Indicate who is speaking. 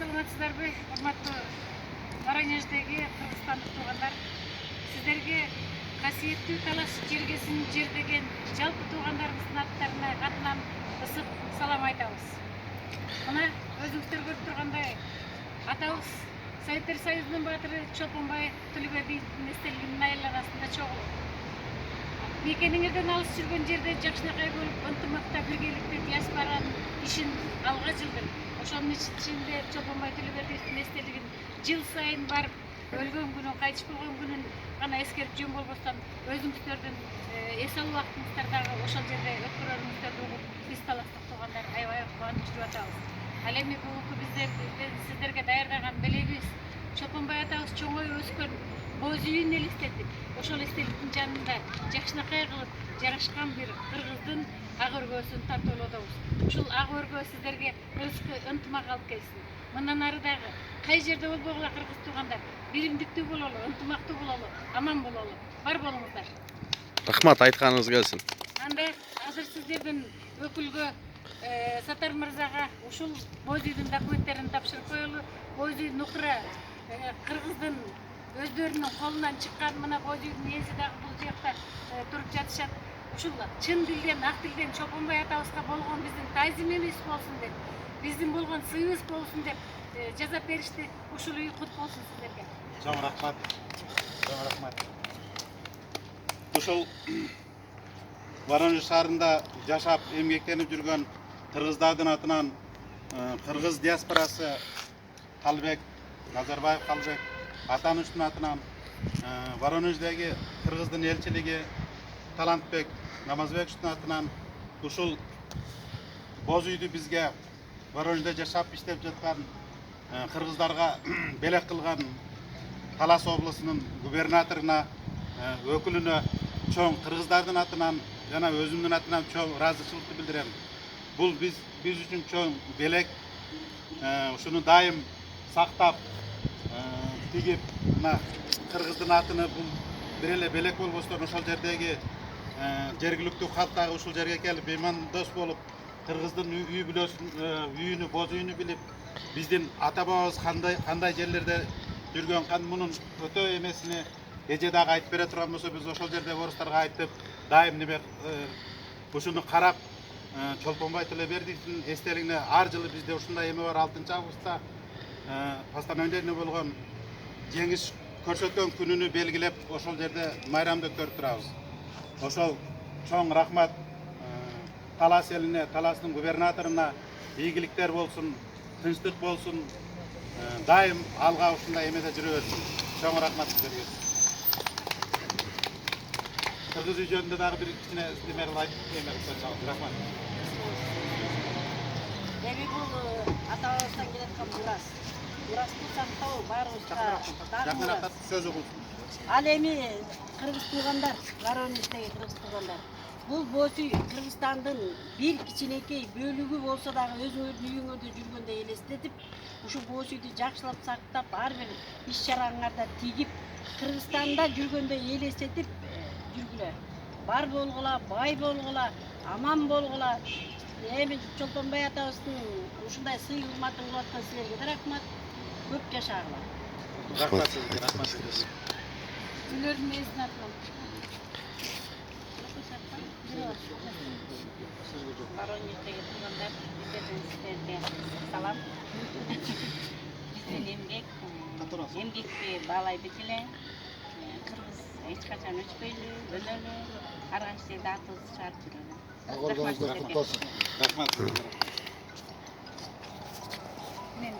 Speaker 1: саламатсыздарбы, урматтуу Воронеждеги кыргызстандык туугандар. Сиздерге касиеттүү Талас жергесин жердеген жалпы туугандарыбыздын аттарына атынан ысык салам айтабыз. Мына өзүңүздөр көрүп тургандай атабыз Советтер Союзунун баатыры Чолпонбай Төлөбиевдин эстелигинин айланасында чогулуп. Мекениңерден алыс жүргөн жерде жакшынакай болуп, ынтымакта биргеликте диаспоранын ишин алга жылдыр. Ошонун ичинде Чолпонбай Төлөбиевдин эстелигин жыл сайын барып, өлгөн күнүн, кайтыш болгон күнүн гана эскерип жөн болбостон, өзүңүздөрдүн эс алуу убактыңыздардагы ошол жерде өткөрөрүңүздөрдү угуп, биз таластык туугандар аябай кубанып жүрүп атабыз. Ал эми бүгүнкү сиздерге даярдаган белегибиз Чолпонбай атабыз чоңоюп өскөн боз үйүн элестетип, ошол эстеликтин жанында жакшынакай кылып жарашкан бир кыргыздын ак өргөсүн тартуулоодобуз. Ушул ак өргө сиздерге ырыскы ынтымак алып келсин. Мындан ары дагы кай жерде болбогула кыргыз туугандар, биримдиктүү бололу, ынтымактуу бололу, аман бололу. Бар болуңуздар.
Speaker 2: Рахмат, айтканыңыз келсин.
Speaker 1: Анда азыр сиздердин өкүлгө Сатар мырзага ушул боз үйдүн документтерин тапшырып коелу. Боз үй нукура кыргыздын өздөрүнүн колунан чыккан мына боз үйдүн ээси дагы бул жакта туруп жатышат. Ушул чын дилден, ак дилден Чолпонбай атабызга болгон биздин таазимибиз болсун деп, биздин болгон сыйыбыз болсун деп жазап беришти. Ушул үй кут болсун сиздерге.
Speaker 3: Чоң рахмат. Чоң рахмат. Ушул Воронеж шаарында жашап, эмгектенип жүргөн кыргыздардын атынан кыргыз диаспорасы Калбек, Назарбаев Калбек Атанычтын атынан Воронеждеги кыргыздын элчилиги Талантбек Намазбековичтин атынан ушул боз үйдү бизге Воронежде жашап иштеп жаткан кыргыздарга белек кылган Талас облусунун губернаторуна, өкүлүнө чоң кыргыздардын атынан жана өзүмдүн атынан чоң ыраазычылыкты билдирем. Бул биз үчүн чоң белек. Ушуну дайым сактап, тигип, мына кыргыздын атыны бул бир эле белек болбостон ошол жердеги жергиликтүү калк дагы ушул жерге келип меймандос болуп, кыргыздын үй бүлөсүн, үйүнү, боз үйүнү билип, биздин ата бабабыз кандай жерлерде жүргөн, мунун өтө эмесини эже дагы айтып бере турган болсо, биз ошол жерде орустарга айтып, дайым неме ушуну карап, Чолпонбай Төлөбиевдин эстелигине ар жылы бизде ушундай эме бар, 6-августта постановление болгон жеңиш көрсөткөн күнүнү белгилеп, ошол жерде майрамды өткөрүп турабыз. Ошол чоң рахмат Талас элине, Таластын губернаторуна ийгиликтер болсун, тынчтык болсун, дайым алга ушундай эмеде жүрө берсин. Чоң рахмат сиздерге. Кыргыз үй жөнүндө дагы бир кичине эме кылып айтып, рахмат.
Speaker 4: Эми бул атабыздан келаткан мурас. Мурасту сактоо баарыбызга
Speaker 3: Сөз угулсун.
Speaker 4: Ал эми кыргыз туугандар, Воронеждеги кыргыз туугандар. Бул боз үй Кыргызстандын бир кичинекей бөлүгү болсо дагы өзүңөрдүн үйүңөрдө жүргөндө элестетип, ушул боз үйдү жакшылап сактап, ар бир иш чараңарда тигип, Кыргызстанда жүргөндө элестетип жүргүлө. Бар болгула, бай болгула, аман болгула. Эми Чолпонбай атабыздын ушундай сый урматын кылып аткан силерге да рахмат. Көп жашагыла.
Speaker 3: Рахмат сизге, рахмат сизге.
Speaker 1: Үйлөрдүн ээсине атынан.
Speaker 4: Воронеждеги туугандар, сиздерге салам. Биздин эмгекти баалай биз эле. Кыргыз эч качан өчпөйлү, өлөлү, ар кайсы жерде атыбызды чыгарып жүрөлү.
Speaker 3: Рахмат.